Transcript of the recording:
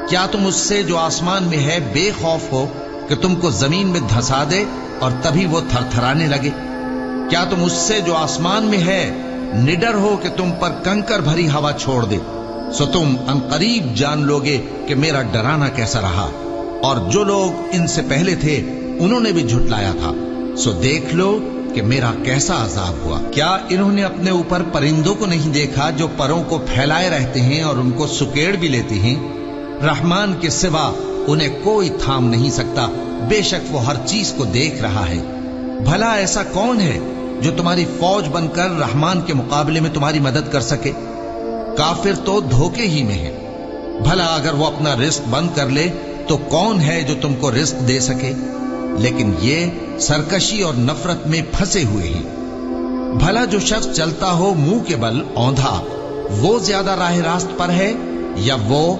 کیا تم اس سے جو آسمان میں ہے بے خوف ہو کہ تم کو زمین میں دھسا دے اور تبھی وہ تھر تھرانے لگے؟ کیا تم اس سے جو آسمان میں ہے نڈر ہو کہ تم پر کنکر بھری ہوا چھوڑ دے؟ سو تم عنقریب جان لوگے کہ میرا ڈرانا کیسا رہا، اور جو لوگ ان سے پہلے تھے انہوں نے بھی جھٹلایا تھا، سو دیکھ لو کہ میرا کیسا عذاب ہوا۔ کیا انہوں نے اپنے اوپر پرندوں کو نہیں دیکھا جو پروں کو پھیلائے رہتے ہیں اور ان کو سکیڑ بھی لیتے ہیں؟ رحمان کے سوا انہیں کوئی تھام نہیں سکتا، بے شک وہ ہر چیز کو دیکھ رہا ہے۔ بھلا ایسا کون ہے جو تمہاری فوج بن کر رحمان کے مقابلے میں تمہاری مدد کر سکے؟ کافر تو دھوکے ہی میں ہے۔ بھلا اگر وہ اپنا رزق بند کر لے تو کون ہے جو تم کو رزق دے سکے؟ لیکن یہ سرکشی اور نفرت میں پھنسے ہوئے ہیں۔ بھلا جو شخص چلتا ہو منہ کے بل اوندھا، وہ زیادہ راہ راست پر ہے یا وہ